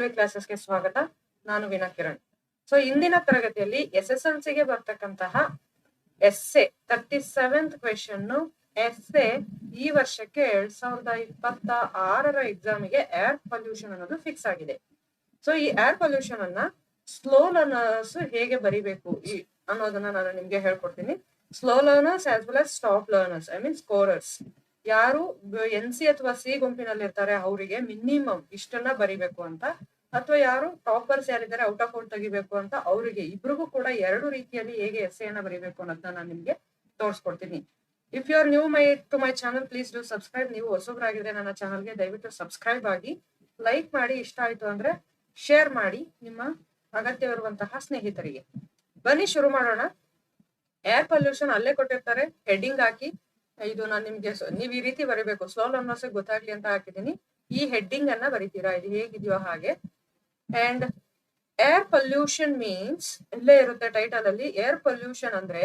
PLV ಕ್ಲಾಸಸ್ಗೆ ಸ್ವಾಗತ. ನಾನು Veena Kiran. So ಇಂದಿನ ತರಗತಿಯಲ್ಲಿ SSLCಗೆ ಬರ್ತಕ್ಕಂತಹ ಎಸ್ಸೆ 37th ಕ್ವೆಶನ್ ಎಸ್ಸೆ ಈ ವರ್ಷಕ್ಕೆ 2026ರ ಎಕ್ಸಾಮಿಗೆ ಏರ್ ಪೊಲ್ಯೂಷನ್ ಅನ್ನೋದು ಫಿಕ್ಸ್ ಆಗಿದೆ. ಸೊ ಈ ಏರ್ ಪೊಲ್ಯೂಷನ್ ಅನ್ನ ಸ್ಲೋ ಲರ್ನರ್ಸ್ ಹೇಗೆ ಬರಿಬೇಕು ಅನ್ನೋದನ್ನ ನಾನು ನಿಮ್ಗೆ ಹೇಳ್ಕೊಡ್ತೀನಿ. Slow learners as well as stop learners, I mean scorers. ಯಾರು NC ಅಥವಾ C ಗುಂಪಿನಲ್ಲಿ ಇರ್ತಾರೆ ಅವರಿಗೆ ಮಿನಿಮಮ್ ಇಷ್ಟನ್ನ ಬರಿಬೇಕು ಅಂತ, ಅಥವಾ ಯಾರು ಟಾಪರ್ಸ್ ಯಾರಿದ್ದಾರೆ ಔಟ್ ಆಫ್ ಔಟ್ ತೆಗಿಬೇಕು ಅಂತ ಅವರಿಗೆ ಇಬ್ರಿಗೂ ಕೂಡ ಎರಡು ರೀತಿಯಲ್ಲಿ ಹೇಗೆ ಎಸ್ಸೆಯನ್ನ ಬರಿಬೇಕು ಅನ್ನೋದನ್ನ ನಾನು ನಿಮ್ಗೆ ತೋರಿಸ್ಕೊಡ್ತೀನಿ. If you are new to my channel, please do subscribe. ನೀವು ಹೊಸಬ್ರಾಗಿದ್ರೆ ನನ್ನ ಚಾನಲ್ಗೆ ದಯವಿಟ್ಟು ಸಬ್ಸ್ಕ್ರೈಬ್ ಆಗಿ, ಲೈಕ್ ಮಾಡಿ, ಇಷ್ಟ ಆಯ್ತು ಅಂದ್ರೆ ಶೇರ್ ಮಾಡಿ ನಿಮ್ಮ ಅಗತ್ಯವಿರುವಂತಹ ಸ್ನೇಹಿತರಿಗೆ. ಬನ್ನಿ ಶುರು ಮಾಡೋಣ. ಏರ್ ಪೊಲ್ಯೂಷನ್ ಅಲ್ಲೇ ಕೊಟ್ಟಿರ್ತಾರೆ, ಹೆಡ್ಡಿಂಗ್ ಹಾಕಿ. ಇದು ನಾನು ನಿಮ್ಗೆ ನೀವ್ ಈ ರೀತಿ ಬರಿಬೇಕು, ಸ್ಲೋ ಲರ್ನರ್ಸ್ ಗೊತ್ತಾಗ್ಲಿ ಅಂತ ಹಾಕಿದೀನಿ. ಈ ಹೆಡ್ಡಿಂಗ್ ಅನ್ನ ಬರಿತೀರಾ, ಇದು ಹೇಗಿದೆಯೋ ಹಾಗೆ. ಅಂಡ್ ಏರ್ ಪೊಲ್ಯೂಷನ್ ಮೀನ್ಸ್ ಇಲ್ಲೇ ಇರುತ್ತೆ ಟೈಟಲ್ ಅಲ್ಲಿ. ಏರ್ ಪೊಲ್ಯೂಷನ್ ಅಂದ್ರೆ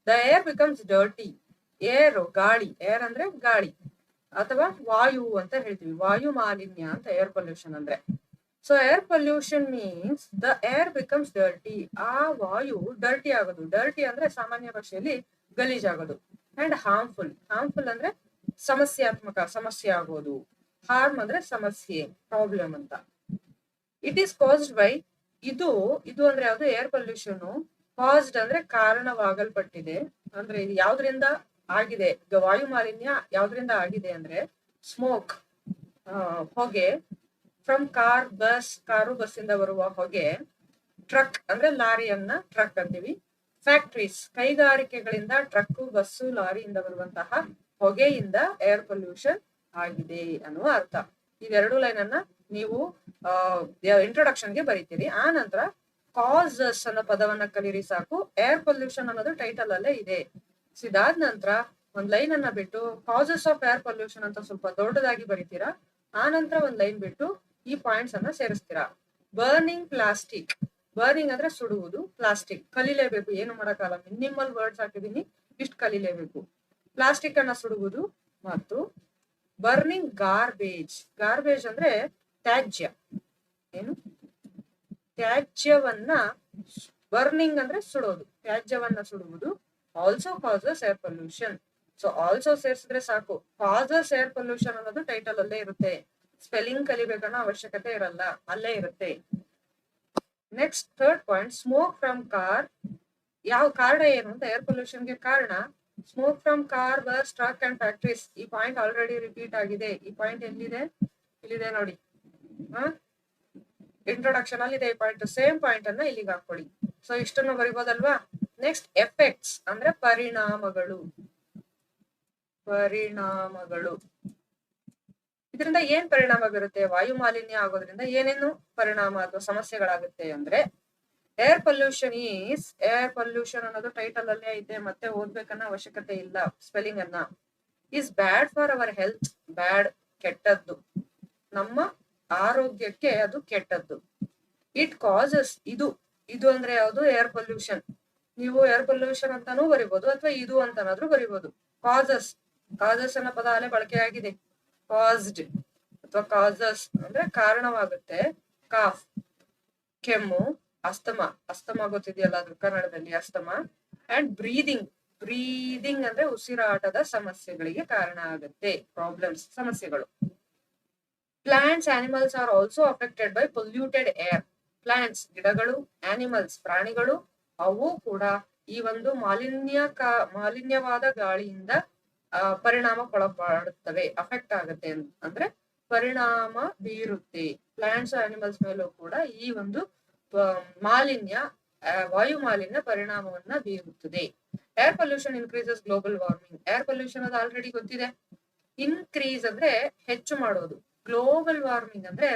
the air becomes dirty. Air ಗಾಳಿ, ಏರ್ ಅಂದ್ರೆ ಗಾಳಿ ಅಥವಾ ವಾಯು ಅಂತ ಹೇಳ್ತೀವಿ. ವಾಯು ಮಾಲಿನ್ಯ ಅಂತ ಏರ್ ಪೊಲ್ಯೂಷನ್ ಅಂದ್ರೆ. So air pollution means the air becomes dirty. ಆ ವಾಯು ಡರ್ಟಿ ಆಗೋದು. ಡರ್ಟಿ ಅಂದ್ರೆ ಸಾಮಾನ್ಯ ಭಾಷೆಯಲ್ಲಿ ಗಲೀಜಾಗೋದು. And harmful. ಹಾರ್ಮ್ಫುಲ್ ಅಂದ್ರೆ ಸಮಸ್ಯಾತ್ಮಕ, ಸಮಸ್ಯೆ ಆಗೋದು. ಹಾರ್ಮ್ ಅಂದ್ರೆ ಸಮಸ್ಯೆ, ಪ್ರಾಬ್ಲಮ್ ಅಂತ. It is caused by. ಇದು ಅಂದ್ರೆ ಯಾವ್ದು? ಏರ್ ಪೊಲ್ಯೂಷನ್ ಕಾಸ್ಡ್ ಅಂದ್ರೆ ಕಾರಣವಾಗಲ್ಪಟ್ಟಿದೆ. ಅಂದ್ರೆ ಇದು ಯಾವ್ದ್ರಿಂದ ಆಗಿದೆ? ವಾಯು ಮಾಲಿನ್ಯ ಯಾವ್ದ್ರಿಂದ ಆಗಿದೆ ಅಂದ್ರೆ ಸ್ಮೋಕ್, ಹೊಗೆ. ಫ್ರಮ್ ಕಾರ್, ಬಸ್, ಕಾರು ಬಸ್ಸಿಂದ ಬರುವ ಹೊಗೆ. ಟ್ರಕ್ ಅಂದ್ರೆ ಲಾರಿಯನ್ನ ಟ್ರಕ್ ಅಂತೀವಿ. ಫ್ಯಾಕ್ಟ್ರೀಸ್, ಕೈಗಾರಿಕೆಗಳಿಂದ ಟ್ರಕ್, ಬಸ್ಸು, ಲಾರಿಯಿಂದ ಬರುವಂತಹ ಹೊಗೆಯಿಂದ ಏರ್ ಪೊಲ್ಯೂಷನ್ ಆಗಿದೆ ಅನ್ನುವ ಅರ್ಥ. ಇವೆರಡು ಲೈನ್ ಅನ್ನ ನೀವು ಇಂಟ್ರೊಡಕ್ಷನ್ಗೆ ಬರೀತೀರಿ. ಆ ನಂತರ ಕಾಸಸ್ ಅನ್ನೋ ಪದವನ್ನ ಕಲೀರಿ ಸಾಕು. ಏರ್ ಪೊಲ್ಯೂಷನ್ ಅನ್ನೋದು ಟೈಟಲ್ ಅಲ್ಲೇ ಇದೆ. ಇದಾದ ನಂತರ ಒಂದ್ ಲೈನ್ ಅನ್ನ ಬಿಟ್ಟು ಕಾಸಸ್ ಆಫ್ ಏರ್ ಪೊಲ್ಯೂಷನ್ ಅಂತ ಸ್ವಲ್ಪ ದೊಡ್ಡದಾಗಿ ಬರೀತೀರಾ. ಆ ನಂತರ ಒಂದ್ ಲೈನ್ ಬಿಟ್ಟು ಈ ಪಾಯಿಂಟ್ಸ್ ಅನ್ನ ಸೇರಿಸ್ತೀರಾ. Burning plastic. ಬರ್ನಿಂಗ್ ಅಂದ್ರೆ ಸುಡುವುದು. ಪ್ಲಾಸ್ಟಿಕ್ ಕಲಿಲೇಬೇಕು, ಏನು ಮಾಡಕ್ಕಾಗಲ್ಲ. ಮಿನಿಮಲ್ ವರ್ಡ್ಸ್ ಹಾಕಿದೀನಿ, ಇಷ್ಟು ಕಲಿಲೇಬೇಕು. ಪ್ಲಾಸ್ಟಿಕ್ ಅನ್ನ ಸುಡುವುದು. ಮತ್ತು ಬರ್ನಿಂಗ್ ಗಾರ್ಬೇಜ್. ಗಾರ್ಬೇಜ್ ಅಂದ್ರೆ ತ್ಯಾಜ್ಯ. ಏನು? ತ್ಯಾಜ್ಯವನ್ನ ಬರ್ನಿಂಗ್ ಅಂದ್ರೆ ಸುಡೋದು, ತ್ಯಾಜ್ಯವನ್ನ ಸುಡುವುದು. Also causes air pollution. So also ಸೇರಿಸಿದ್ರೆ ಸಾಕು. ಕಾಸಸ್ ಏರ್ ಪೊಲ್ಯೂಷನ್ ಅನ್ನೋದು ಟೈಟಲ್ ಅಲ್ಲೇ ಇರುತ್ತೆ. ಸ್ಪೆಲ್ಲಿಂಗ್ ಕಲಿಬೇಕನ್ನೋ ಅವಶ್ಯಕತೆ ಇರಲ್ಲ, ಅಲ್ಲೇ ಇರುತ್ತೆ. Next third point, smoke from car. ಯಾವ ಕಾರಣ ಏನು ಅಂತ? ಏರ್ ಪೊಲ್ಯೂಷನ್ಗೆ ಕಾರಣ smoke from car, bus, truck and factories. ಈ ಪಾಯಿಂಟ್ ಆಲ್ರೆಡಿ ರಿಪೀಟ್ ಆಗಿದೆ. ಈ ಪಾಯಿಂಟ್ ಎಲ್ಲಿದೆ? ಇಲ್ಲಿದೆ ನೋಡಿ. ಇಂಟ್ರೊಡಕ್ಷನ್ ಅಲ್ಲಿ ಇದೆ ಈ ಪಾಯಿಂಟ್. ಸೇಮ್ ಪಾಯಿಂಟ್ ಅನ್ನ ಇಲ್ಲಿಗೆ ಹಾಕೊಳ್ಳಿ. ಸೊ ಇಷ್ಟನ್ನು ಬರಿಬೋದಲ್ವಾ? ನೆಕ್ಸ್ಟ್ ಎಫೆಕ್ಟ್ಸ್ ಅಂದ್ರೆ ಪರಿಣಾಮಗಳು. ಪರಿಣಾಮಗಳು ಇದರಿಂದ ಏನ್ ಪರಿಣಾಮ ಬೀರುತ್ತೆ? ವಾಯು ಮಾಲಿನ್ಯ ಆಗೋದ್ರಿಂದ ಏನೇನು ಪರಿಣಾಮ ಅಥವಾ ಸಮಸ್ಯೆಗಳಾಗುತ್ತೆ ಅಂದ್ರೆ, air pollution is, air pollution ಅನ್ನೋದು ಟೈಟಲ್ ಅಲ್ಲೇ ಐತೆ, ಮತ್ತೆ ಓದ್ಬೇಕನ್ನೋ ಅವಶ್ಯಕತೆ ಇಲ್ಲ ಸ್ಪೆಲ್ಲಿಂಗ್ ಅನ್ನ. Is bad for our health. Bad ಕೆಟ್ಟದ್ದು, ನಮ್ಮ ಆರೋಗ್ಯಕ್ಕೆ ಅದು ಕೆಟ್ಟದ್ದು. It causes. ಇದು ಅಂದ್ರೆ ಯಾವುದು? Air pollution. ನೀವು ಏರ್ ಪೊಲ್ಯೂಷನ್ ಅಂತಾನೂ ಬರಿಬಹುದು ಅಥವಾ ಇದು ಅಂತನಾದ್ರೂ ಬರಿಬಹುದು. ಕಾಸಸ್, ಕಾಸಸ್ ಅನ್ನೋ ಪದ ಅಲ್ಲೇ ಬಳಕೆ ಆಗಿದೆ. ಕಾಸ್ಡ್ ಅಥವಾ ಕಾಸಸ್ ಅಂದ್ರೆ ಕಾರಣವಾಗುತ್ತೆ. ಕಾಫ್, ಕೆಮ್ಮು, ಅಸ್ತಮಾ. ಅಸ್ತಮಾ ಗೊತ್ತಿದೆಯಲ್ಲ, ಅದು ಕನ್ನಡದಲ್ಲಿ ಅಸ್ತಮಾ. And breathing. ಬ್ರೀದಿಂಗ್ ಅಂದ್ರೆ ಉಸಿರಾಟದ ಸಮಸ್ಯೆಗಳಿಗೆ ಕಾರಣ ಆಗುತ್ತೆ. ಪ್ರಾಬ್ಲಮ್ಸ್, ಸಮಸ್ಯೆಗಳು. Plants, animals are also affected by polluted air. Plants ಗಿಡಗಳು, ಆನಿಮಲ್ಸ್ ಪ್ರಾಣಿಗಳು, ಅವು ಕೂಡ ಈ ಒಂದು ಮಾಲಿನ್ಯವಾದ ಗಾಳಿಯಿಂದ ಪರಿಣಾಮಕ್ಕೊಳಪಡುತ್ತವೆ. ಅಫೆಕ್ಟ್ ಆಗುತ್ತೆ ಅಂದ್ರೆ ಪರಿಣಾಮ ಬೀರುತ್ತೆ. ಪ್ಲಾಂಟ್ಸ್, ಆನಿಮಲ್ಸ್ ಮೇಲೂ ಕೂಡ ಈ ಒಂದು ಮಾಲಿನ್ಯ, ವಾಯು ಮಾಲಿನ್ಯ ಪರಿಣಾಮವನ್ನ ಬೀರುತ್ತದೆ. Air pollution increases global warming. Air pollution ಅದು ಆಲ್ರೆಡಿ ಗೊತ್ತಿದೆ. ಇನ್ಕ್ರೀಸ್ ಅಂದ್ರೆ ಹೆಚ್ಚು ಮಾಡೋದು. ಗ್ಲೋಬಲ್ ವಾರ್ಮಿಂಗ್ ಅಂದ್ರೆ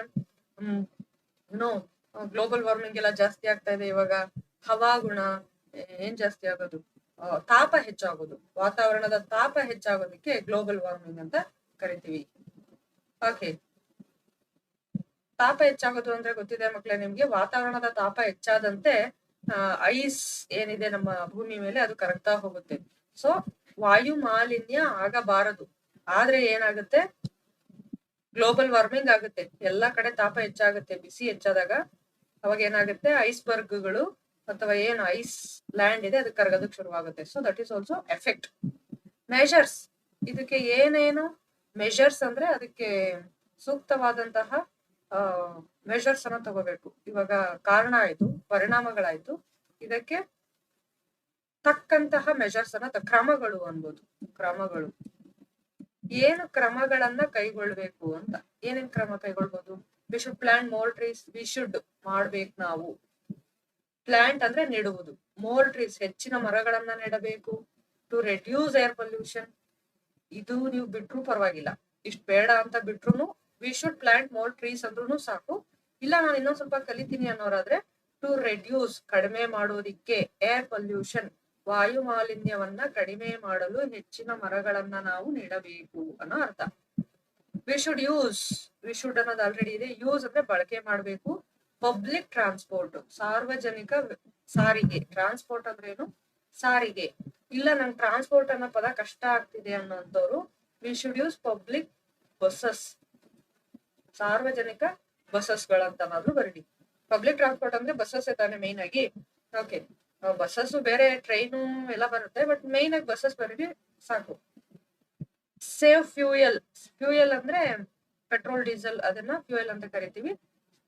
ಗ್ಲೋಬಲ್ ವಾರ್ಮಿಂಗ್ ಎಲ್ಲ ಜಾಸ್ತಿ ಆಗ್ತಾ ಇದೆ ಇವಾಗ. ಹವಾಗುಣ ಏನ್ ಜಾಸ್ತಿ ಆಗೋದು? ತಾಪ ಹೆಚ್ಚಾಗೋದು. ವಾತಾವರಣದ ತಾಪ ಹೆಚ್ಚಾಗೋದಕ್ಕೆ ಗ್ಲೋಬಲ್ ವಾರ್ಮಿಂಗ್ ಅಂತ ಕರಿತೀವಿ. ಓಕೆ, ತಾಪ ಹೆಚ್ಚಾಗೋದು ಅಂದ್ರೆ ಗೊತ್ತಿದೆ ಮಕ್ಳೇ ನಿಮ್ಗೆ. ವಾತಾವರಣದ ತಾಪ ಹೆಚ್ಚಾದಂತೆ ಐಸ್ ಏನಿದೆ ನಮ್ಮ ಭೂಮಿ ಮೇಲೆ ಅದು ಕರಗ್ತಾ ಹೋಗುತ್ತೆ. ಸೊ ವಾಯು ಮಾಲಿನ್ಯ ಆಗಬಾರದು. ಆದ್ರೆ ಏನಾಗುತ್ತೆ? ಗ್ಲೋಬಲ್ ವಾರ್ಮಿಂಗ್ ಆಗುತ್ತೆ, ಎಲ್ಲಾ ಕಡೆ ತಾಪ ಹೆಚ್ಚಾಗುತ್ತೆ. ಬಿಸಿ ಹೆಚ್ಚಾದಾಗ ಅವಾಗ ಏನಾಗುತ್ತೆ, ಐಸ್ಬರ್ಗ್ಗಳು ಅಥವಾ ಏನು ಐಸ್ ಲ್ಯಾಂಡ್ ಇದೆ ಅದು ಕರಗೋದಕ್ಕೆ ಶುರುವಾಗುತ್ತೆ. So that is also effect. Measures, ಇದಕ್ಕೆ ಏನೇನು ಮೆಷರ್ಸ್ ಅಂದ್ರೆ ಅದಕ್ಕೆ ಸೂಕ್ತವಾದಂತಹ ಮೆಷರ್ಸ್ ಅನ್ನ ತಗೋಬೇಕು. ಇವಾಗ ಕಾರಣ ಆಯ್ತು, ಪರಿಣಾಮಗಳಾಯ್ತು, ಇದಕ್ಕೆ ತಕ್ಕಂತಹ ಮೆಷರ್ಸ್ ಅನ್ನ ಕ್ರಮಗಳು ಅನ್ಬೋದು. ಕ್ರಮಗಳು ಏನು ಕ್ರಮಗಳನ್ನ ಕೈಗೊಳ್ಬೇಕು ಅಂತ, ಏನೇನ್ ಕ್ರಮ ಕೈಗೊಳ್ಬಹುದು? We should plant more trees. We should ಮಾಡ್ಬೇಕು ನಾವು. ಪ್ಲಾಂಟ್ ಅಂದ್ರೆ ನೆಡುವುದು. ಮೋರ್ ಟ್ರೀಸ್, ಹೆಚ್ಚಿನ ಮರಗಳನ್ನ ನೆಡಬೇಕು. ಟು ರೆಡ್ಯೂಸ್ ಏರ್ ಪೊಲ್ಯೂಷನ್, ಇದು ನೀವು ಬಿಟ್ರು ಪರವಾಗಿಲ್ಲ, ಇಷ್ಟ ಬೇಡ ಅಂತ ಬಿಟ್ರು V should plant more trees ಅಂದ್ರೂ ಸಾಕು. ಇಲ್ಲ ನಾನು ಇನ್ನೊಂದ್ ಸ್ವಲ್ಪ ಕಲಿತೀನಿ ಅನ್ನೋರಾದ್ರೆ ಟು ರೆಡ್ಯೂಸ್, ಕಡಿಮೆ ಮಾಡೋದಿಕ್ಕೆ, ಏರ್ ಪೊಲ್ಯೂಷನ್, ವಾಯು ಮಾಲಿನ್ಯವನ್ನ ಕಡಿಮೆ ಮಾಡಲು ಹೆಚ್ಚಿನ ಮರಗಳನ್ನ ನಾವು ನೆಡಬೇಕು ಅನ್ನೋ ಅರ್ಥ. V should use, we should ಅನ್ನೋದು ಆಲ್ರೆಡಿ ಇದೆ. ಯೂಸ್ ಅಂದ್ರೆ ಬಳಕೆ ಮಾಡ್ಬೇಕು. ಪಬ್ಲಿಕ್ ಟ್ರಾನ್ಸ್ಪೋರ್ಟ್, ಸಾರ್ವಜನಿಕ ಸಾರಿಗೆ. ಟ್ರಾನ್ಸ್ಪೋರ್ಟ್ ಅಂದ್ರೆ ಏನು? ಸಾರಿಗೆ. ಇಲ್ಲ ನಂಗೆ ಟ್ರಾನ್ಸ್ಪೋರ್ಟ್ ಅನ್ನೋ ಪದ ಕಷ್ಟ ಆಗ್ತಿದೆ ಅನ್ನೋಂಥವ್ರು we should use public buses, ಸಾರ್ವಜನಿಕ ಬಸ್ಸಸ್ಗಳಂತನಾದ್ರೂ ಬರಲಿ. ಪಬ್ಲಿಕ್ ಟ್ರಾನ್ಸ್ಪೋರ್ಟ್ ಅಂದ್ರೆ ಬಸ್ಸಸ್ ತಾನೆ ಮೇನ್ ಆಗಿ. ಓಕೆ, ಬಸ್ಸಸ್ ಬೇರೆ, ಟ್ರೈನು ಎಲ್ಲ ಬರುತ್ತೆ, ಬಟ್ ಮೇನ್ ಆಗಿ ಬಸ್ಸಸ್ ಬರೀ ಸಾಕು. ಸೇವ್ ಫ್ಯೂಯಲ್, ಫ್ಯೂಯಲ್ ಅಂದ್ರೆ ಪೆಟ್ರೋಲ್ ಡೀಸೆಲ್, ಅದನ್ನ ಫ್ಯೂಯಲ್ ಅಂತ ಕರಿತೀವಿ.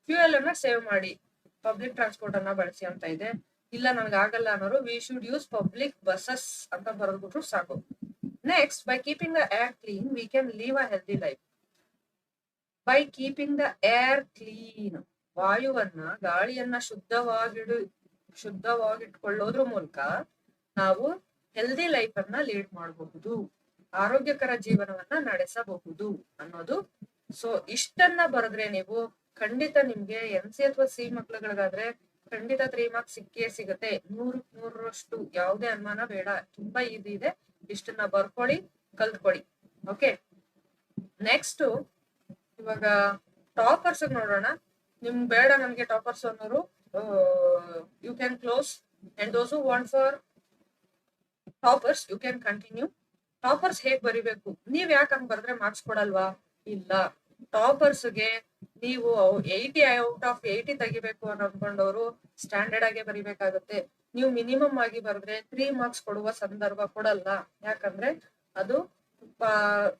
ಫ್ಯೂಯಲ್ ಅನ್ನ ಸೇವ್ ಮಾಡಿ ಪಬ್ಲಿಕ್ ಟ್ರಾನ್ಸ್ಪೋರ್ಟ್ ಅನ್ನ ಬಳಸಿ ಅಂತ ಇದೆ. ಇಲ್ಲ ನನ್ಗಾಗಲ್ಲ ಅನ್ನೋರು we should use public buses ಅಂತ ಬರೆದ್ಬಿಟ್ರು ಸಾಕು. Next, by keeping the air clean we can live a healthy life. By keeping the air clean, ವಾಯುವನ್ನ, ಗಾಳಿಯನ್ನ ಶುದ್ಧವಾಗಿಟ್ಕೊಳ್ಳೋದ್ರ ಮೂಲಕ ನಾವು ಹೆಲ್ದಿ ಲೈಫ್ ಅನ್ನ ಲೀಡ್ ಮಾಡಬಹುದು, ಆರೋಗ್ಯಕರ ಜೀವನವನ್ನ ನಡೆಸಬಹುದು ಅನ್ನೋದು. ಸೊ ಇಷ್ಟನ್ನ ಬರೆದ್ರೆ ನೀವು ಖಂಡಿತ ನಿಮ್ಗೆ NC ಅಥವಾ C ಮಕ್ಳುಗಳಿಗಾದ್ರೆ ಖಂಡಿತ 3 ಮಾರ್ಕ್ಸ್ ಸಿಕ್ಕೇ ಸಿಗುತ್ತೆ. 100% ಯಾವುದೇ ಅನುಮಾನ ಬೇಡ. ತುಂಬಾ ಈಸಿ ಇದೆ. ಇಷ್ಟನ್ನ ಬರ್ಕೊಳ್ಳಿ, ಕಲ್ತ್ಕೊಳ್ಳಿ. ಓಕೆ, ನೆಕ್ಸ್ಟ್ ಇವಾಗ ಟಾಪರ್ಸ್ ನೋಡೋಣ. ನಿಮ್ ಬೇಡ ನಮ್ಗೆ ಟಾಪರ್ಸ್ ಅನ್ನೋರು you can close, and those who want for toppers you can continue. Toppers ಹೇಗ್ ಬರಿಬೇಕು? ನೀವ್ ಯಾಕೆ ಹಂಗ್ ಬರೆದ್ರೆ ಮಾರ್ಕ್ಸ್ ಕೊಡಲ್ವಾ? ಇಲ್ಲ, ಟಾಪರ್ಸ್ಗೆ ನೀವು 80 ಔಟ್ ಆಫ್ 80 ತೆಗಿಬೇಕು ಅಂತ ಅನ್ಕೊಂಡವ್ರು ಸ್ಟ್ಯಾಂಡರ್ಡ್ ಆಗಿ ಬರಿಬೇಕಾಗುತ್ತೆ. ನೀವು ಮಿನಿಮಮ್ ಆಗಿ ಬರೆದ್ರೆ 3 ಮಾರ್ಕ್ಸ್ ಕೊಡುವ ಸಂದರ್ಭ ಕೊಡಲ್ಲ. ಯಾಕಂದ್ರೆ ಅದು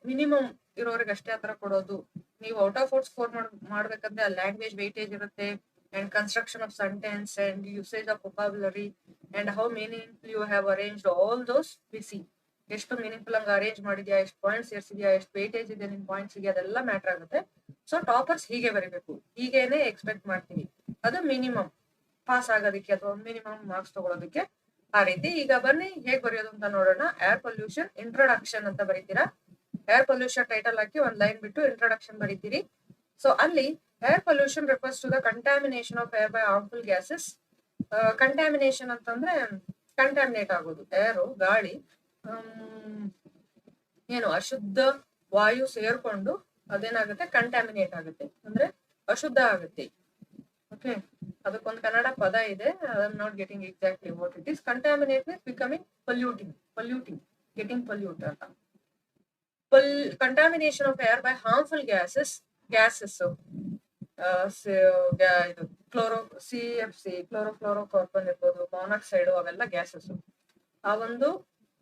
ಮಿನಿಮಮ್ ಇರೋರಿಗೆ ಅಷ್ಟೇ ಆತರ ಕೊಡೋದು. ನೀವು ಔಟ್ ಆಫ್ ಔಟ್ ಸ್ಕೋರ್ ಮಾಡ್ಬೇಕಂದ್ರೆ ಲ್ಯಾಂಗ್ವೇಜ್ ವೇಟೇಜ್ ಇರುತ್ತೆ, and construction of sentence and usage of vocabulary and how meaningful you have arranged all those we see. ಎಷ್ಟು ಮೀನಿಂಗ್ಫುಲ್ ಆಗಿ ಅರೇಂಜ್ ಮಾಡಿದ್ಯಾ, ಎಷ್ಟು ಪಾಯಿಂಟ್ಸ್ ಸೇರ್ಸಿದ್ಯಾ, ಎಷ್ಟು ವೇಟೇಜ್ ಇದೆ ನಿಮ್ ಪಾಯಿಂಟ್ಸ್ ಗೆ, ಅದೆಲ್ಲ ಮ್ಯಾಟರ್ ಆಗುತ್ತೆ. ಸೊ ಟಾಪರ್ಸ್ ಹೀಗೆ ಬರೀಬೇಕು, ಹೀಗೇನೆ ಎಕ್ಸ್ಪೆಕ್ಟ್ ಮಾಡ್ತೀವಿ. ಅದು ಮಿನಿಮಮ್ ಪಾಸ್ ಆಗೋದಕ್ಕೆ ಅಥವಾ ಮಿನಿಮಮ್ ಮಾರ್ಕ್ಸ್ ತಗೊಳೋದಕ್ಕೆ ಆ ರೀತಿ. ಈಗ ಬನ್ನಿ ಹೇಗ್ ಬರೆಯೋದು ಅಂತ ನೋಡೋಣ. ಏರ್ ಪೊಲ್ಯೂಷನ್ ಇಂಟ್ರೊಡಕ್ಷನ್ ಅಂತ ಬರೀತೀರಾ. ಏರ್ ಪೊಲ್ಯೂಷನ್ ಟೈಟಲ್ ಹಾಕಿ ಒಂದ್ ಲೈನ್ ಬಿಟ್ಟು ಇಂಟ್ರೊಡಕ್ಷನ್ ಬರೀತೀರಿ. ಸೊ ಅಲ್ಲಿ air pollution refers to the contamination of air by harmful gases. Contamination ಅಂತಂದ್ರೆ ಕಂಟಾಮಿನೇಟ್ ಆಗೋದು, ಏರು, ಗಾಳಿ, ಏನು ಅಶುದ್ಧ ವಾಯು ಸೇರ್ಕೊಂಡು ಅದೇನಾಗುತ್ತೆ, ಕಂಟಾಮಿನೇಟ್ ಆಗುತ್ತೆ, ಅಂದ್ರೆ ಅಶುದ್ಧ ಆಗುತ್ತೆ. ಓಕೆ, ಅದಕ್ಕೊಂದು ಕನ್ನಡ ಪದ ಇದೆ, I am not getting exactly what it is. Contaminate means becoming polluting, getting pollute ಅಂತ. Contamination of air by harmful gases ಇದು CFC, ಕ್ಲೋರೋಫ್ಲೋರೋಕಾರ್ಬನ್ ಇರ್ಬೋದು, ಮಾನಾಕ್ಸೈಡ್, ಅವೆಲ್ಲ ಗ್ಯಾಸಸ್. ಆ ಒಂದು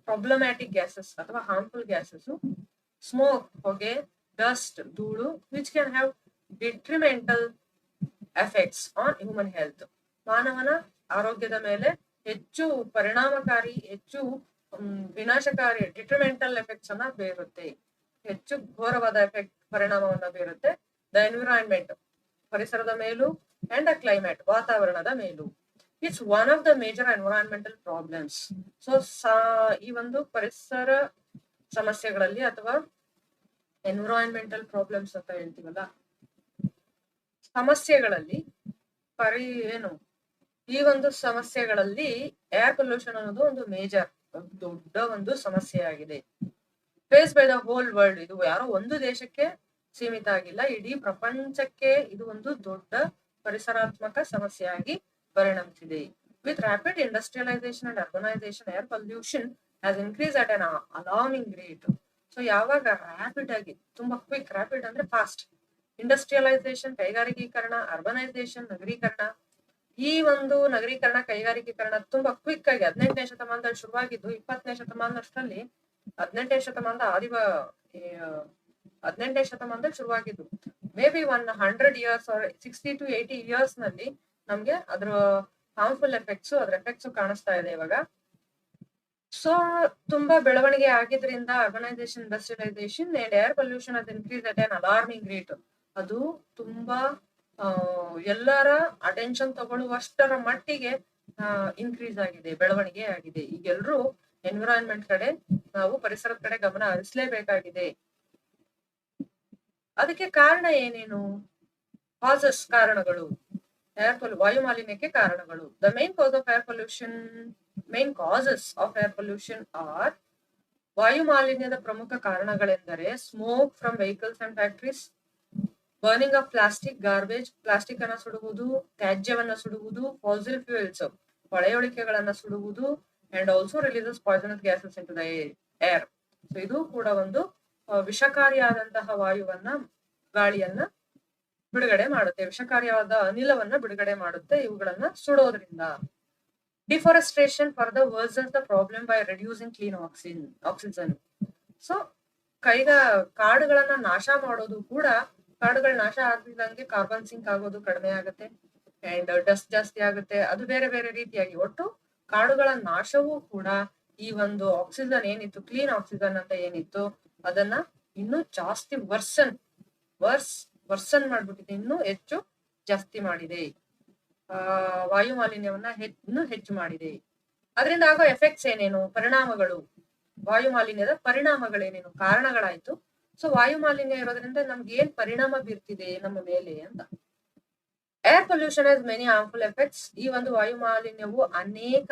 ಪ್ರಾಬ್ಲಮ್ಯಾಟಿಕ್ ಗ್ಯಾಸಸ್ ಅಥವಾ ಹಾರ್ಮ್ಫುಲ್ ಗ್ಯಾಸಸ್. ಸ್ಮೋಕ್, ಹೊಗೆ, ಡಸ್ಟ್, ಧೂಳು, which can have detrimental effects on human health. ಮಾನವನ ಆರೋಗ್ಯದ ಮೇಲೆ ಹೆಚ್ಚು ಪರಿಣಾಮಕಾರಿ, ಹೆಚ್ಚು ವಿನಾಶಕಾರಿ ಡಿಟ್ರಿಮೆಂಟಲ್ ಎಫೆಕ್ಟ್ಸ್ ಅನ್ನ ಬೀರುತ್ತೆ, ಹೆಚ್ಚು ಘೋರವಾದ ಪರಿಣಾಮವನ್ನ ಬೀರುತ್ತೆ. ದ ಎನ್ವಿರಾನ್ಮೆಂಟ್, ಪರಿಸರದ ಮೇಲೂ, ಅಂಡ್ ದ ಕ್ಲೈಮೇಟ್, ವಾತಾವರಣದ ಮೇಲೂ. It's one of the major environmental problems. So ಈ ಒಂದು ಪರಿಸರ ಸಮಸ್ಯೆಗಳಲ್ಲಿ ಅಥವಾ ಎನ್ವಿರಾನ್ಮೆಂಟಲ್ ಪ್ರಾಬ್ಲಮ್ಸ್ ಅಂತ ಹೇಳ್ತೀವಲ್ಲ, ಸಮಸ್ಯೆಗಳಲ್ಲಿ ಈ ಒಂದು ಸಮಸ್ಯೆಗಳಲ್ಲಿ ಏರ್ ಪೊಲ್ಯೂಷನ್ ಅನ್ನೋದು ಒಂದು ಮೇಜರ್, ದೊಡ್ಡ ಒಂದು ಸಮಸ್ಯೆ ಆಗಿದೆ. Face by the whole world. ಇದು ಯಾರೋ ಒಂದು ದೇಶಕ್ಕೆ ಸೀಮಿತ ಆಗಿಲ್ಲ, ಇಡೀ ಪ್ರಪಂಚಕ್ಕೆ ಇದು ಒಂದು ದೊಡ್ಡ ಪರಿಸರಾತ್ಮಕ ಸಮಸ್ಯೆಯಾಗಿ ಪರಿಣಮಿಸಿದೆ. With rapid industrialisation and urbanisation, air pollution has increase at an alarming rate. So ಯಾವಾಗ ರ್ಯಾಪಿಡ್ ಆಗಿ, ತುಂಬಾ ಕ್ವಿಕ್, ರ್ಯಾಪಿಡ್ ಅಂದ್ರೆ ಫಾಸ್ಟ್, ಇಂಡಸ್ಟ್ರಿಯಲೈಸೇಷನ್ ಕೈಗಾರಿಕೀಕರಣ, ಅರ್ಬನೈಸೇಷನ್ ನಗರೀಕರಣ. ಈ ಒಂದು ನಗರೀಕರಣ ಕೈಗಾರಿಕೀಕರಣ ತುಂಬಾ ಕ್ವಿಕ್ ಆಗಿ 18ನೇ ಶತಮಾನದಲ್ಲಿ ಶುರುವಾಗಿದ್ದು 20ನೇ ಶತಮಾನದಷ್ಟರಲ್ಲಿ 18ನೇ ಶತಮಾನದ 18ನೇ ಶತಮಾನದಲ್ಲಿ ಶುರುವಾಗಿದ್ದು may be 100 years 60 to 80 years ನಲ್ಲಿ ನಮ್ಗೆ ಅದ್ರ ಹಾರ್ಮ್ಫುಲ್ ಎಫೆಕ್ಟ್ಸ್ ಅದ್ರ ಎಫೆಕ್ಟ್ಸ್ ಕಾಣಿಸ್ತಾ ಇದೆ ಇವಾಗ. ಸೊ ತುಂಬಾ ಬೆಳವಣಿಗೆ ಆಗಿದ್ರಿಂದ urbanisation, industrialisation and air pollution ಅದು increase at an alarming rate. ಅದು ತುಂಬಾ ಎಲ್ಲರ ಅಟೆನ್ಷನ್ ತಗೊಳ್ಳುವಷ್ಟರ ಮಟ್ಟಿಗೆ ಇನ್ಕ್ರೀಸ್ ಆಗಿದೆ, ಬೆಳವಣಿಗೆ ಆಗಿದೆ. ಈಗೆಲ್ಲರೂ ಎನ್ವಿರಾನ್ಮೆಂಟ್ ಕಡೆ, ನಾವು ಪರಿಸರದ ಕಡೆ ಗಮನ ಹರಿಸಲೇಬೇಕಾಗಿದೆ. ಅದಕ್ಕೆ ಕಾರಣ ಏನೇನು? ಕಾಸಸ್, ಕಾರಣಗಳು. ವಾಯು ಮಾಲಿನ್ಯಕ್ಕೆ ಕಾರಣಗಳು. The main causes of air pollution are, ವಾಯು ಮಾಲಿನ್ಯದ ಪ್ರಮುಖ ಕಾರಣಗಳೆಂದರೆ smoke from vehicles and factories, burning of plastic, garbage, plastic ಅನ್ನ ಸುಡುವುದು, ತ್ಯಾಜ್ಯವನ್ನ ಸುಡುವುದು, ಫಾಸಿಲ್ ಫ್ಯೂಯಲ್ಸ್, ಪಳೆಯುಳಿಕೆಗಳನ್ನ ಸುಡುವುದು, and also releases poisonous gases into the air. So ಇದು ಕೂಡ ಒಂದು ವಿಷಕಾರಿಯಾದಂತಹ ವಾಯುವನ್ನ, ಗಾಳಿಯನ್ನ ಬಿಡುಗಡೆ ಮಾಡುತ್ತೆ, ವಿಷಕಾರಿಯಾದ ಅನಿಲವನ್ನ ಬಿಡುಗಡೆ ಮಾಡುತ್ತೆ ಇವುಗಳನ್ನ ಸುಡೋದ್ರಿಂದ. Deforestation further worsens the problem by reducing clean oxygen. So ಕಾಡುಗಳನ್ನ ನಾಶ ಮಾಡೋದು ಕೂಡ, ಕಾಡುಗಳ ನಾಶ ಆಗ್ತಿದ್ದಂಗೆ ಕಾರ್ಬನ್ ಸಿಂಕ್ ಆಗೋದು ಕಡಿಮೆ ಆಗುತ್ತೆ ಅಂಡ್ ಡಸ್ಟ್ ಜಾಸ್ತಿ ಆಗುತ್ತೆ. ಅದು ಬೇರೆ ಬೇರೆ ರೀತಿಯಾಗಿ ಒಟ್ಟು ಕಾಡುಗಳ ನಾಶವೂ ಕೂಡ ಈ ಒಂದು ಆಕ್ಸಿಜನ್ ಏನಿತ್ತು, ಕ್ಲೀನ್ ಆಕ್ಸಿಜನ್ ಅಂತ ಏನಿತ್ತು, ಅದನ್ನ ಇನ್ನೂ ಜಾಸ್ತಿ ವರ್ಸನ್ ಮಾಡ್ಬಿಟ್ಟಿದೆ, ಇನ್ನೂ ಹೆಚ್ಚು ಜಾಸ್ತಿ ಮಾಡಿದೆ. ವಾಯು ಮಾಲಿನ್ಯವನ್ನ ಇನ್ನೂ ಹೆಚ್ಚು ಮಾಡಿದೆ. ಅದರಿಂದ ಆಗೋ ಎಫೆಕ್ಟ್ಸ್ ಏನೇನು, ಪರಿಣಾಮಗಳು, ವಾಯು ಮಾಲಿನ್ಯದ ಪರಿಣಾಮಗಳೇನೇನು, ಕಾರಣಗಳಾಯ್ತು. ಸೊ ವಾಯು ಮಾಲಿನ್ಯ ಇರೋದ್ರಿಂದ ನಮ್ಗೆ ಏನ್ ಪರಿಣಾಮ ಬೀರ್ತಿದೆ ನಮ್ಮ ಮೇಲೆ ಅಂತ. Air pollution has many harmful effects. ಈ ಒಂದು ವಾಯು ಮಾಲಿನ್ಯವು ಅನೇಕ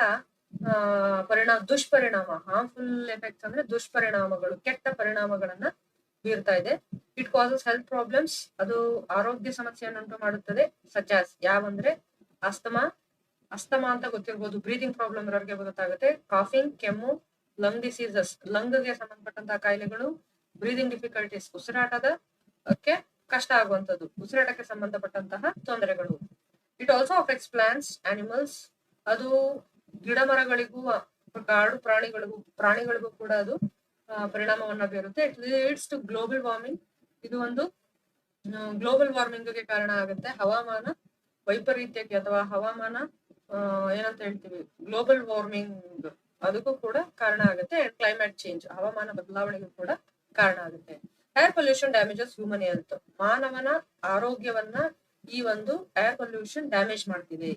ದುಷ್ಪರಿಣಾಮ, ಹಾರ್ಮ್ಫುಲ್ ಎಫೆಕ್ಟ್ಸ್ ಅಂದ್ರೆ ದುಷ್ಪರಿಣಾಮಗಳು, ಕೆಟ್ಟ ಪರಿಣಾಮಗಳನ್ನ ಬೀರ್ತಾ ಇದೆ. ಇಟ್ ಕಾಸಸ್ ಹೆಲ್ತ್ ಪ್ರಾಬ್ಲಮ್ಸ್, ಅದು ಆರೋಗ್ಯ ಸಮಸ್ಯೆಯನ್ನುಂಟು ಮಾಡುತ್ತದೆ. ಸಚ್ ಆಸ್ ಯಾವಂದ್ರೆ ಅಸ್ತಮಾ ಅಂತ ಗೊತ್ತಿರ್ಬೋದು, ಬ್ರೀದಿಂಗ್ ಪ್ರಾಬ್ಲಮ್ ಇರೋರಿಗೆ ಗೊತ್ತಾಗುತ್ತೆ. ಕಾಫಿಂಗ್, ಕೆಮ್ಮು, ಲಂಗ್ ಡಿಸೀಸಸ್, ಲಂಗ್ಗೆ ಸಂಬಂಧಪಟ್ಟಂತಹ ಕಾಯಿಲೆಗಳು, ಬ್ರೀದಿಂಗ್ ಡಿಫಿಕಲ್ಟೀಸ್, ಉಸಿರಾಟಕ್ಕೆ ಕಷ್ಟ ಆಗುವಂತದ್ದು, ಉಸಿರಾಟಕ್ಕೆ ಸಂಬಂಧಪಟ್ಟಂತಹ ತೊಂದರೆಗಳು. It also affects plants, animals, ಅದು ಗಿಡ ಮರಗಳಿಗೂ ಕಾಡು ಪ್ರಾಣಿಗಳಿಗೂ ಕೂಡ ಅದು ಪರಿಣಾಮವನ್ನ ಬೀರುತ್ತೆ. It leads to global warming. ಇದು ಒಂದು ಗ್ಲೋಬಲ್ ವಾರ್ಮಿಂಗ್ ಗೆ ಕಾರಣ ಆಗುತ್ತೆ. ಹವಾಮಾನ ವೈಪರೀತ್ಯಕ್ಕೆ ಅಥವಾ ಹವಾಮಾನ ಏನಂತ ಹೇಳ್ತೀವಿ, ಗ್ಲೋಬಲ್ ವಾರ್ಮಿಂಗ್, ಅದಕ್ಕೂ ಕೂಡ ಕಾರಣ ಆಗುತ್ತೆ. ಅಂಡ್ ಕ್ಲೈಮೇಟ್ ಚೇಂಜ್, ಹವಾಮಾನ ಬದಲಾವಣೆಗೂ ಕೂಡ ಕಾರಣ ಆಗುತ್ತೆ. Air pollution damages human health. ಮಾನವನ ಆರೋಗ್ಯವನ್ನ ಈ ಒಂದು ಏರ್ ಪೊಲ್ಯೂಷನ್ ಡ್ಯಾಮೇಜ್ ಮಾಡ್ತಿದೆ.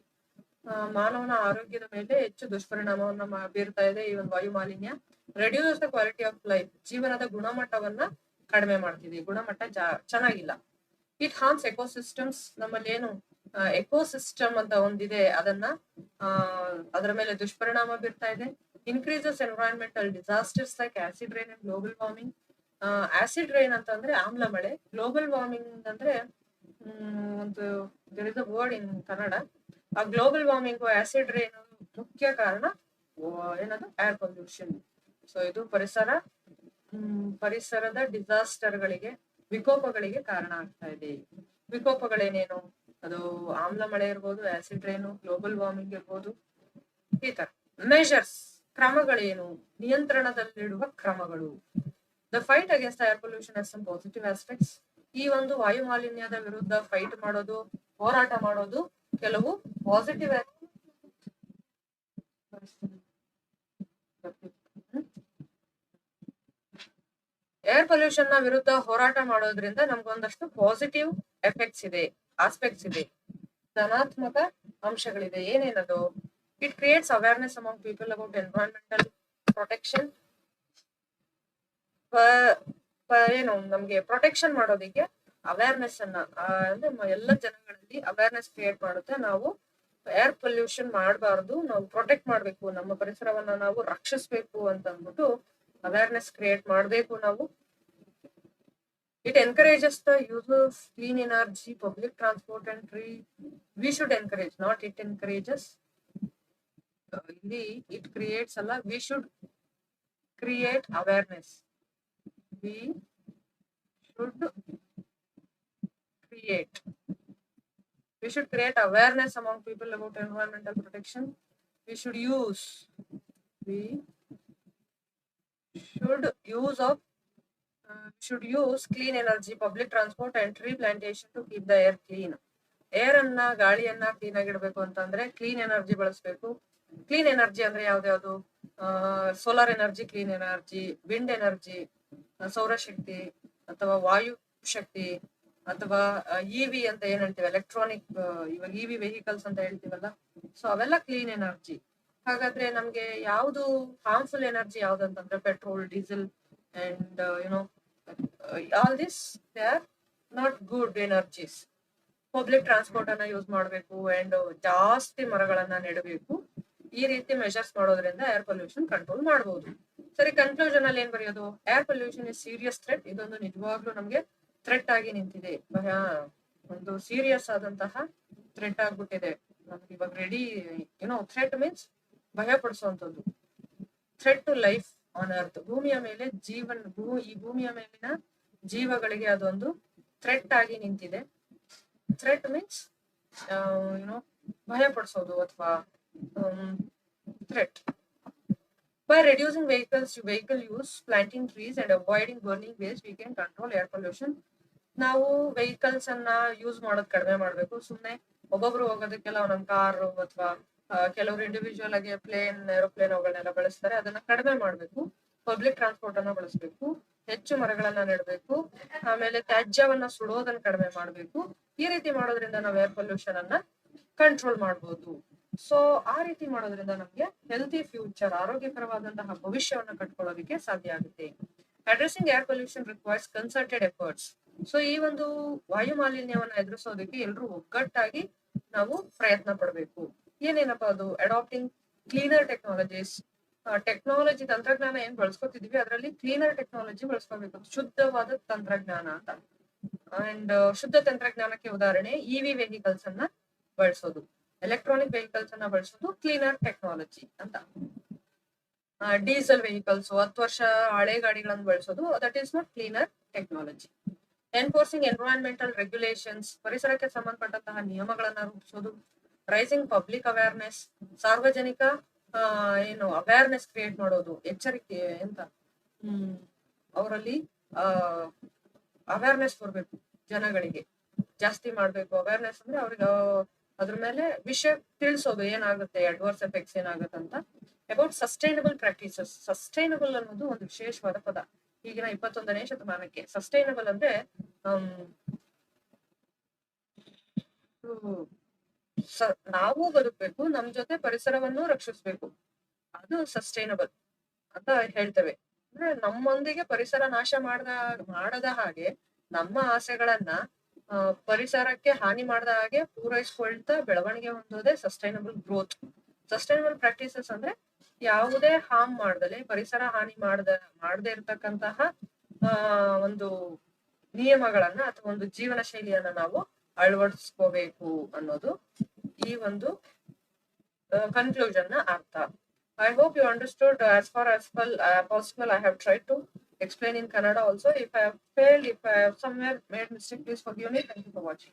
ಮಾನವನ ಆರೋಗ್ಯದ ಮೇಲೆ ಹೆಚ್ಚು ದುಷ್ಪರಿಣಾಮವನ್ನ ಬೀರ್ತಾ ಇದೆ ಈ ಒಂದು ವಾಯು ಮಾಲಿನ್ಯ. Reduce the quality of life, ಜೀವನದ ಗುಣಮಟ್ಟವನ್ನ ಕಡಿಮೆ ಮಾಡ್ತಿದೆ, ಗುಣಮಟ್ಟ ಚೆನ್ನಾಗಿಲ್ಲ. ಇಟ್ ಹಾರ್ಮ್ಸ್ ಎಕೋಸಿಸ್ಟಮ್ಸ್, ನಮ್ಮಲ್ಲಿ ಏನು ಎಕೋಸಿಸ್ಟಮ್ ಅಂತ ಒಂದಿದೆ, ಅದರ ಮೇಲೆ ದುಷ್ಪರಿಣಾಮ ಬೀರ್ತಾ ಇದೆ. Increases environmental disasters like acid rain and global warming. Acid rain ಅಂತಂದ್ರೆ ಆಮ್ಲ ಮಳೆ, ಗ್ಲೋಬಲ್ ವಾರ್ಮಿಂಗ್ ಅಂದ್ರೆ ಒಂದು there is a word in Kannada. ಆ ಗ್ಲೋಬಲ್ ವಾರ್ಮಿಂಗ್, ಆಸಿಡ್ ರೈನ್ ಮುಖ್ಯ ಕಾರಣ ಏನದು, ಏರ್ ಪೊಲ್ಯೂಷನ್. ಸೊ ಇದು ಪರಿಸರದ ಡಿಸಾಸ್ಟರ್ಗಳಿಗೆ, ವಿಕೋಪಗಳಿಗೆ ಕಾರಣ ಆಗ್ತಾ ಇದೆ. ವಿಕೋಪಗಳೇನೇನು, ಅದು ಆಮ್ಲ ಮಳೆ ಇರ್ಬೋದು, ಆಸಿಡ್ ರೈನು, ಗ್ಲೋಬಲ್ ವಾರ್ಮಿಂಗ್ ಇರ್ಬೋದು. ಈ ತರ ಮೆಷರ್ಸ್, ಕ್ರಮಗಳೇನು, ನಿಯಂತ್ರಣದಲ್ಲಿಡುವ ಕ್ರಮಗಳು. The fight against air pollution has some positive aspects. ಈ ಒಂದು ವಾಯು ಮಾಲಿನ್ಯದ ವಿರುದ್ಧ ಫೈಟ್ ಮಾಡೋದು, ಹೋರಾಟ ಮಾಡೋದು, ಕೆಲವು ಪಾಸಿಟಿವ್ ಏರ್ ಪೊಲ್ಯೂಷನ್ ನ ವಿರುದ್ಧ ಹೋರಾಟ ಮಾಡೋದ್ರಿಂದ ನಮ್ಗೊಂದಷ್ಟು ಪಾಸಿಟಿವ್ ಎಫೆಕ್ಟ್ಸ್ ಇದೆ, ಆಸ್ಪೆಕ್ಟ್ಸ್ ಇದೆ, ಧನಾತ್ಮಕ ಅಂಶಗಳಿದೆ. ಏನೇನದು? It creates awareness among people about environmental protection. ಏನು ನಮ್ಗೆ ಪ್ರೊಟೆಕ್ಷನ್ ಮಾಡೋದಿಕ್ಕೆ ಅವೇರ್ನೆಸ್ ಅನ್ನ ಅಂದ್ರೆ ಎಲ್ಲ ಜನಗಳಲ್ಲಿ ಅವೇರ್ನೆಸ್ ಕ್ರಿಯೇಟ್ ಮಾಡುತ್ತೆ. ನಾವು ಏರ್ ಪೊಲ್ಯೂಷನ್ ಮಾಡಬಾರ್ದು, ನಾವು ಪ್ರೊಟೆಕ್ಟ್ ಮಾಡ್ಬೇಕು, ನಮ್ಮ ಪರಿಸರವನ್ನ ನಾವು ರಕ್ಷಿಸ್ಬೇಕು ಅಂತ ಅಂದ್ಬಿಟ್ಟು ಅವೇರ್ನೆಸ್ ಕ್ರಿಯೇಟ್ ಮಾಡ್ಬೇಕು ನಾವು. It encourages the use of clean energy, public transport and tree. We should encourage, not it encourages. It creates we should create awareness. We should create? We should create awareness among people about environmental protection. We should use clean energy, public transport and tree plantation to keep the air clean. Air ಅನ್ನ ಗಾಳಿಯನ್ನ clean ಆಗಿಡ್ಬೇಕು ಅಂತಂದ್ರೆ clean energy ಬಳಸಬೇಕು. Clean energy ಅಂದ್ರೆ ಯಾವ್ದ್ಯಾವ್ದು? Solar energy clean energy, wind energy ಸೌರಶಕ್ತಿ, ಅಥವಾ ವಾಯು ಶಕ್ತಿ, ಅಥವಾ EV ಅಂತ ಏನ್ ಹೇಳ್ತೀವಿ, ಎಲೆಕ್ಟ್ರಾನಿಕ್, ಇವಾಗ ಇವಿ ವೆಹಿಕಲ್ಸ್ ಅಂತ ಹೇಳ್ತೀವಲ್ಲ, ಸೊ ಅವೆಲ್ಲ ಕ್ಲೀನ್ ಎನರ್ಜಿ. ಹಾಗಾದ್ರೆ ನಮ್ಗೆ ಯಾವ್ದು ಹಾರ್ಮ್ಫುಲ್ ಎನರ್ಜಿ ಯಾವ್ದು ಅಂತಂದ್ರೆ petrol, diesel and all this they are not good energies. Public transport ಅನ್ನ ಯೂಸ್ ಮಾಡಬೇಕು ಅಂಡ್ ಜಾಸ್ತಿ ಮರಗಳನ್ನ ನೆಡಬೇಕು. ಈ ರೀತಿ ಮೆಷರ್ಸ್ ಮಾಡೋದ್ರಿಂದ ಏರ್ ಪೊಲ್ಯೂಷನ್ ಕಂಟ್ರೋಲ್ ಮಾಡಬಹುದು. ಸರಿ, ಕನ್ಕ್ಲೂಷನ್ ಅಲ್ಲಿ ಏನ್ ಬರೆಯೋದು? Air pollution is serious threat. ಇದೊಂದು ನಿಜವಾಗ್ಲೂ ನಮ್ಗೆ ಥ್ರೆಟ್ ಆಗಿ ನಿಂತಿದೆ. ಒಂದು ಸೀರಿಯಸ್ ಆದಂತಹ ಥ್ರೆಟ್ ಆಗ್ಬಿಟ್ಟಿದೆ ನಮ್ಗೆ ಇವಾಗ. ರೆಡಿ ಥ್ರೆಟ್ ಮೀನ್ಸ್ ಭಯ ಪಡಿಸುವಂತದ್ದು. Threat to life on earth. ಭೂಮಿಯ ಮೇಲೆ ಈ ಭೂಮಿಯ ಮೇಲಿನ ಜೀವಗಳಿಗೆ ಅದೊಂದು ಥ್ರೆಟ್ ಆಗಿ ನಿಂತಿದೆ. ಥ್ರೆಟ್ ಮೀನ್ಸ್ ಭಯ ಪಡಿಸೋದು ಅಥವಾ threat. By reducing vehicle use, planting trees and avoiding burning waste, we can control air pollution. ನಾವು ವೆಹಿಕಲ್ಸ್ ಅನ್ನ ಯೂಸ್ ಮಾಡೋದ್ ಕಡಿಮೆ ಮಾಡ್ಬೇಕು. ಸುಮ್ನೆ ಒಬ್ಬೊಬ್ರು ಹೋಗೋದಕ್ಕೆಲ್ಲ ಒಂದೊಂದು ಕಾರು ಅಥವಾ ಕೆಲವರು ಇಂಡಿವಿಜುವಲ್ ಆಗಿ ಏರೋಪ್ಲೇನ್ ಅವುಗಳನ್ನೆಲ್ಲ ಬಳಸ್ತಾರೆ. ಅದನ್ನ ಕಡಿಮೆ ಮಾಡ್ಬೇಕು. ಪಬ್ಲಿಕ್ ಟ್ರಾನ್ಸ್ಪೋರ್ಟ್ ಅನ್ನ ಬಳಸಬೇಕು. ಹೆಚ್ಚು ಮರಗಳನ್ನ ನೆಡಬೇಕು. ಆಮೇಲೆ ತ್ಯಾಜ್ಯವನ್ನ ಸುಡೋದನ್ನ ಕಡಿಮೆ ಮಾಡ್ಬೇಕು. ಈ ರೀತಿ ಮಾಡೋದ್ರಿಂದ ನಾವು ಏರ್ ಪೊಲ್ಯೂಷನ್ ಅನ್ನ ಕಂಟ್ರೋಲ್ ಮಾಡ್ಬೋದು. ಸೊ ಆ ರೀತಿ ಮಾಡೋದ್ರಿಂದ ನಮ್ಗೆ ಹೆಲ್ತಿ ಫ್ಯೂಚರ್, ಆರೋಗ್ಯಕರವಾದಂತಹ ಭವಿಷ್ಯವನ್ನ ಕಟ್ಕೊಳ್ಳೋದಕ್ಕೆ ಸಾಧ್ಯ ಆಗುತ್ತೆ. Addressing air pollution requires concerted efforts. So ಈ ಒಂದು ವಾಯು ಮಾಲಿನ್ಯವನ್ನ ಎದುರಿಸೋದಕ್ಕೆ ಎಲ್ಲರೂ ಒಗ್ಗಟ್ಟಾಗಿ ನಾವು ಪ್ರಯತ್ನ ಪಡಬೇಕು. ಏನೇನಪ್ಪ ಅದು? Adapting cleaner technologies. ಟೆಕ್ನಾಲಜಿ, ತಂತ್ರಜ್ಞಾನ ಏನ್ ಬಳಸ್ಕೊತಿದೀವಿ ಅದರಲ್ಲಿ ಕ್ಲೀನರ್ ಟೆಕ್ನಾಲಜಿ ಬಳಸ್ಕೋಬೇಕು. ಶುದ್ಧವಾದ ತಂತ್ರಜ್ಞಾನ ಅಂತ. ಅಂಡ್ ಶುದ್ಧ ತಂತ್ರಜ್ಞಾನಕ್ಕೆ ಉದಾಹರಣೆ ಇವಿ ವೆಹಿಕಲ್ಸ್ ಅನ್ನ ಬಳಸೋದು, ಎಲೆಕ್ಟ್ರಾನಿಕ್ ವೆಹಿಕಲ್ಸ್ ಅನ್ನ ಬಳಸೋದು ಕ್ಲೀನರ್ ಟೆಕ್ನಾಲಜಿ ಅಂತ. ಡೀಸೆಲ್ ವೆಹಿಕಲ್ಸ್, 10 ವರ್ಷ ಹಳೆ ಗಾಡಿಗಳನ್ನು ಬಳಸೋದು, that is not cleaner technology. Enforcing environmental regulations. ಪರಿಸರಕ್ಕೆ ಸಂಬಂಧಪಟ್ಟಂತಹ ನಿಯಮಗಳನ್ನ ರೂಪಿಸೋದು. Raising public awareness. ಸಾರ್ವಜನಿಕ ಅವೇರ್ನೆಸ್ ಕ್ರಿಯೇಟ್ ಮಾಡೋದು, ಎಚ್ಚರಿಕೆ ಅಂತ. ಅವರಲ್ಲಿ ಅವೇರ್ನೆಸ್ ಬರ್ಬೇಕು, ಜನಗಳಿಗೆ ಜಾಸ್ತಿ ಮಾಡ್ಬೇಕು. ಅವೇರ್ನೆಸ್ ಅಂದ್ರೆ ಅವ್ರಿಗೆ ಅದ್ರ ಮೇಲೆ ವಿಷಯ ತಿಳಿಸೋದು, ಏನಾಗುತ್ತೆ, ಅಡ್ವರ್ಸ್ ಎಫೆಕ್ಟ್ಸ್ ಏನಾಗುತ್ತೆ ಅಂತ. About sustainable practices. ಸಸ್ಟೈನಬಲ್ ಅನ್ನೋದು ಒಂದು ವಿಶೇಷವಾದ ಪದ ಈಗಿನ 21ನೇ ಶತಮಾನಕ್ಕೆ. ಸಸ್ಟೈನಬಲ್ ಅಂದ್ರೆ ನಾವು ಬದುಕಬೇಕು, ನಮ್ ಜೊತೆ ಪರಿಸರವನ್ನು ರಕ್ಷಿಸ್ಬೇಕು, ಅದು ಸಸ್ಟೈನಬಲ್ ಅಂತ ಹೇಳ್ತೇವೆ. ಅಂದ್ರೆ ನಮ್ಮೊಂದಿಗೆ ಪರಿಸರ ನಾಶ ಮಾಡದ ಹಾಗೆ, ನಮ್ಮ ಆಸೆಗಳನ್ನ ಪರಿಸರಕ್ಕೆ ಹಾನಿ ಮಾಡದ ಹಾಗೆ ಪೂರೈಸ್ಕೊಳ್ತಾ ಬೆಳವಣಿಗೆ ಹೊಂದೋದೇ ಸಸ್ಟೈನಬಲ್ ಗ್ರೋತ್. ಸಸ್ಟೈನಬಲ್ ಪ್ರಾಕ್ಟೀಸಸ್ ಅಂದ್ರೆ ಯಾವುದೇ ಹಾರ್ಮ್ ಮಾಡ್ದಲೆ, ಪರಿಸರ ಹಾನಿ ಮಾಡದೇ ಇರತಕ್ಕಂತಹ ಒಂದು ನಿಯಮಗಳನ್ನ ಅಥವಾ ಒಂದು ಜೀವನ ಶೈಲಿಯನ್ನ ನಾವು ಅಳವಡಿಸ್ಕೋಬೇಕು ಅನ್ನೋದು ಈ ಒಂದು ಕನ್ಕ್ಲೂಷನ್ ನ ಅರ್ಥ. I hope you understood as far as possible. I have tried to explain in Kannada also. If I have failed, if I have somewhere made mistake, please forgive me. Thank you for watching.